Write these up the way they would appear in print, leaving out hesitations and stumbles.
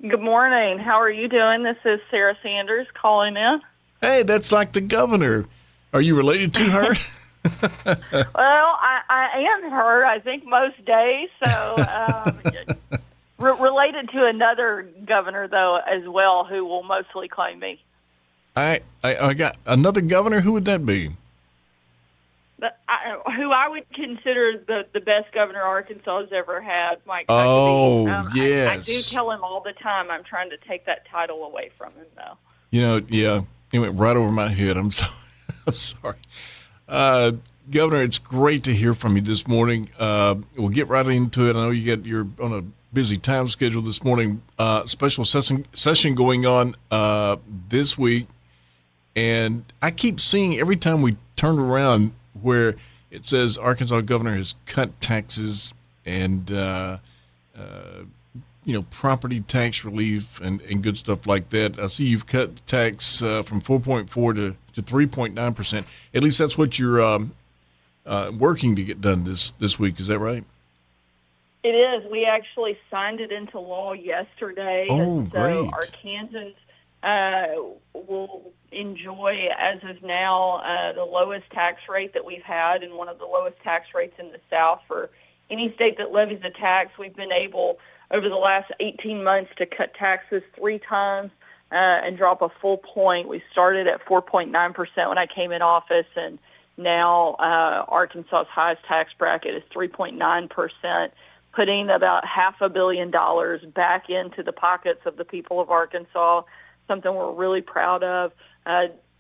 Good morning. How are you doing? This is Sarah Sanders calling in. Hey, that's like the governor. Are you related to her? Well, I am her, I think, most days. So related to another governor, though, as well, who will mostly claim me. I got another governor. Who would that be? Who I would consider the best governor Arkansas has ever had, Mike Huckabee. Oh, yes. I do tell him all the time I'm trying to take that title away from him, though. Yeah, it went right over my head. I'm sorry. I'm sorry. Governor, it's great to hear from you this morning. We'll get right into it. I know you're on a busy time schedule this morning. Special session going on this week, and I keep seeing every time we turn around where it says Arkansas governor has cut taxes and property tax relief and good stuff like that. I see you've cut the tax from 4.4 to 3.9%. At least that's what you're working to get done this week. Is that right? It is. We actually signed it into law yesterday. Oh, and so great. Arkansans will enjoy, as of now, the lowest tax rate that we've had and one of the lowest tax rates in the South. For any state that levies a tax, we've been able, over the last 18 months, to cut taxes 3 times and drop a full point. We started at 4.9% when I came in office, and now Arkansas's highest tax bracket is 3.9%, putting about $500 million back into the pockets of the people of Arkansas, something we're really proud of.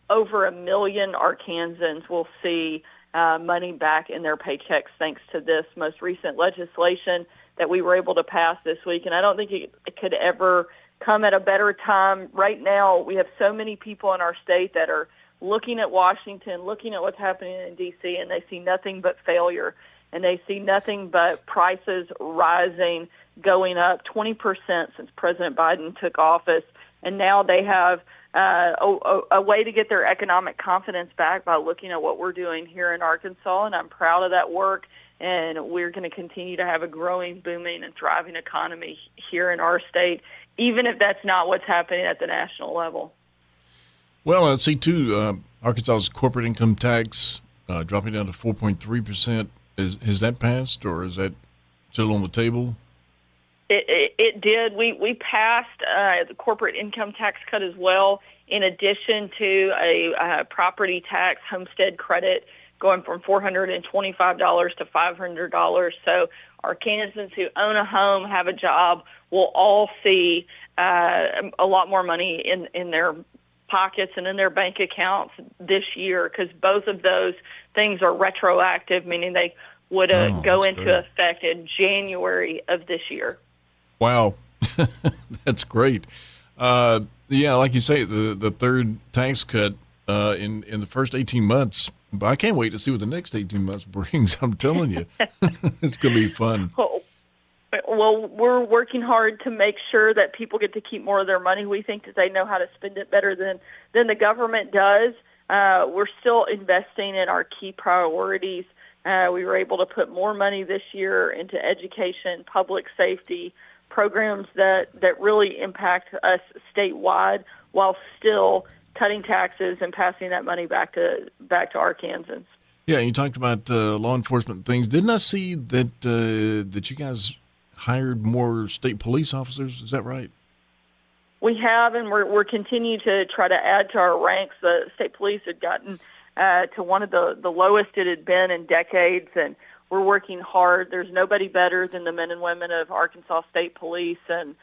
Over 1 million Arkansans will see money back in their paychecks thanks to this most recent legislation that we were able to pass this week. And I don't think it could ever come at a better time. Right now, we have so many people in our state that are looking at Washington, looking at what's happening in D.C., and they see nothing but failure, and they see nothing but prices rising, going up 20% since President Biden took office. And now they have a way to get their economic confidence back by looking at what we're doing here in Arkansas, and I'm proud of that work. And we're going to continue to have a growing, booming, and thriving economy here in our state, even if that's not what's happening at the national level. Well, I see, too, Arkansas's corporate income tax dropping down to 4.3%. Has that passed, or is that still on the table? It did. We passed the corporate income tax cut as well, in addition to a property tax homestead credit going from $425 to $500. So Arkansans who own a home, have a job, will all see a lot more money in their pockets and in their bank accounts this year, because both of those things are retroactive, meaning they would go into effect in January of this year. Wow, that's great. Yeah, like you say, the third tax cut in the first 18 months. But I can't wait to see what the next 18 months brings. I'm telling you, it's going to be fun. Well, we're working hard to make sure that people get to keep more of their money. We think that they know how to spend it better than the government does. We're still investing in our key priorities. We were able to put more money this year into education, public safety, programs that really impact us statewide, while still cutting taxes and passing that money back to Arkansans. Yeah, you talked about law enforcement things. Didn't I see that you guys hired more state police officers? Is that right? We have, and we're continuing to try to add to our ranks. The state police had gotten to one of the lowest it had been in decades, and we're working hard. There's nobody better than the men and women of Arkansas State Police, and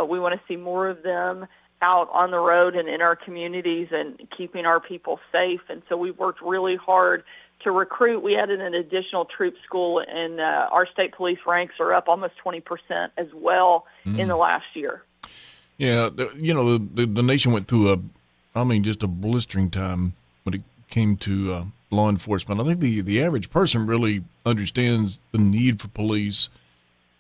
we want to see more of them out on the road and in our communities and keeping our people safe. And so we've worked really hard to recruit. We added an additional troop school, and our state police ranks are up almost 20% as well in the last year. Yeah, the nation went through just a blistering time when it came to law enforcement. I think the average person really understands the need for police,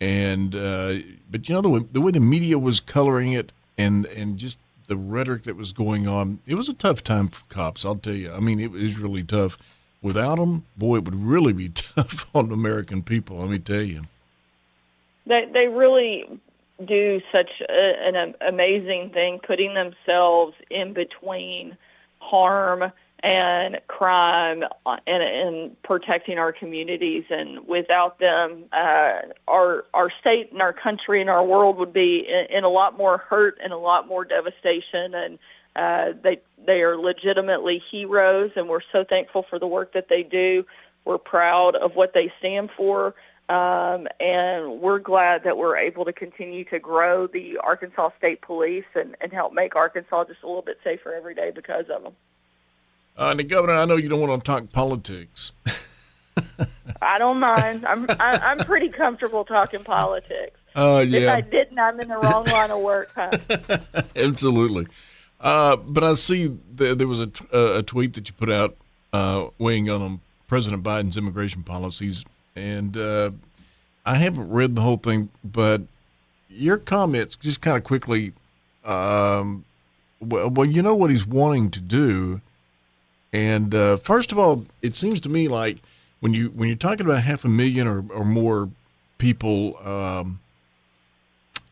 and but the way the media was coloring it, and just the rhetoric that was going on, it was a tough time for cops, I'll tell you. I mean, it was really tough. Without them, boy, it would really be tough on American people, let me tell you. They really do such an amazing thing, putting themselves in between harm and crime and protecting our communities. And without them, our state and our country and our world would be in a lot more hurt and a lot more devastation. And they are legitimately heroes, and we're so thankful for the work that they do. We're proud of what they stand for. And we're glad that we're able to continue to grow the Arkansas State Police and help make Arkansas just a little bit safer every day because of them. Now, Governor, I know you don't want to talk politics. I don't mind. I'm pretty comfortable talking politics. Yeah. If I didn't, I'm in the wrong line of work, huh? Absolutely. But I see there was a tweet that you put out weighing on President Biden's immigration policies, and I haven't read the whole thing, but your comments just kind of quickly. Well, you know what he's wanting to do. And first of all, it seems to me like when you're talking about 500,000 or more people,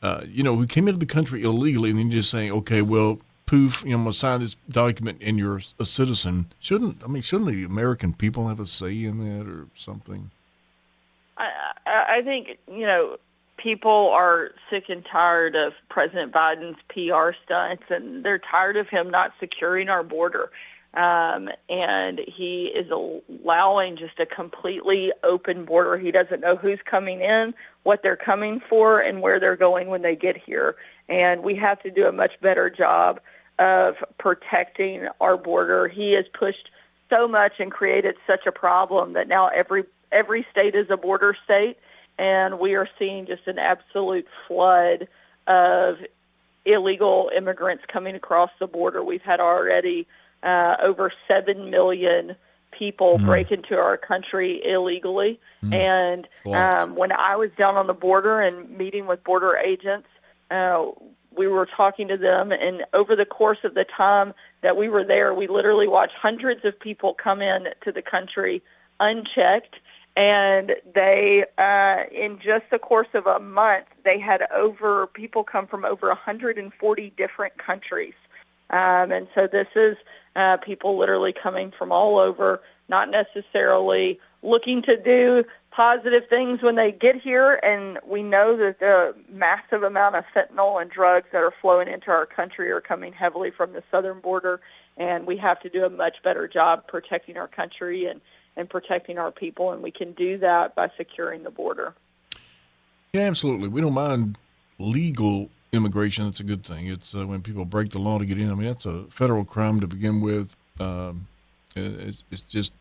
who came into the country illegally, and then just saying, okay, well, poof, I'm going to sign this document, and you're a citizen. Shouldn't the American people have a say in that or something? I think people are sick and tired of President Biden's PR stunts, and they're tired of him not securing our border. And he is allowing just a completely open border. He doesn't know who's coming in, what they're coming for, and where they're going when they get here. And we have to do a much better job of protecting our border. He has pushed so much and created such a problem that now every state is a border state, and we are seeing just an absolute flood of illegal immigrants coming across the border. We've had already over 7 million people break into our country illegally. And when I was down on the border and meeting with border agents, we were talking to them, and over the course of the time that we were there, we literally watched hundreds of people come in to the country unchecked, and they, in just the course of a month, they had people come from over 140 different countries. And so this is people literally coming from all over, not necessarily looking to do positive things when they get here. And we know that the massive amount of fentanyl and drugs that are flowing into our country are coming heavily from the southern border. And we have to do a much better job protecting our country and protecting our people. And we can do that by securing the border. Yeah, absolutely. We don't mind legal immigration. That's a good thing. It's when people break the law to get in. I mean, that's a federal crime to begin with. It's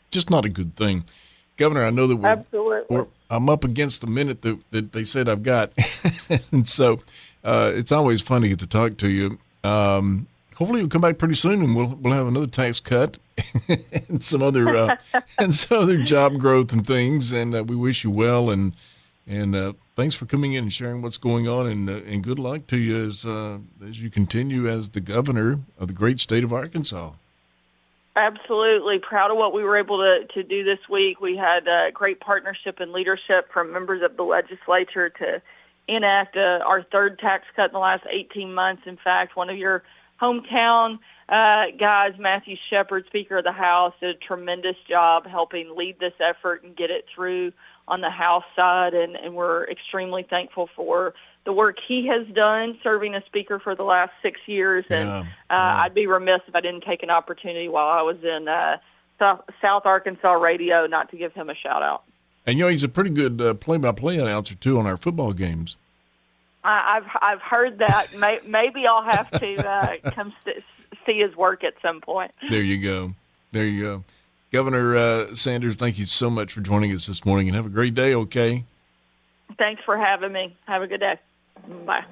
just not a good thing. Governor, I know that I'm up against the minute that they said I've got. And so it's always fun to get to talk to you. Hopefully you'll come back pretty soon, and we'll have another tax cut and some other job growth and things. And we wish you well, and thanks for coming in and sharing what's going on, and good luck to you as you continue as the governor of the great state of Arkansas. Absolutely. Proud of what we were able to do this week. We had a great partnership and leadership from members of the legislature to enact our third tax cut in the last 18 months. In fact, one of your hometown guys, Matthew Shepard, Speaker of the House, did a tremendous job helping lead this effort and get it through on the House side, and we're extremely thankful for the work he has done serving as Speaker for the last 6 years. And I'd be remiss if I didn't take an opportunity while I was in South Arkansas radio not to give him a shout-out. And, he's a pretty good play-by-play announcer, too, on our football games. I've heard that. Maybe I'll have to come see his work at some point. There you go. Governor Sanders, thank you so much for joining us this morning, and have a great day, okay? Thanks for having me. Have a good day. Bye.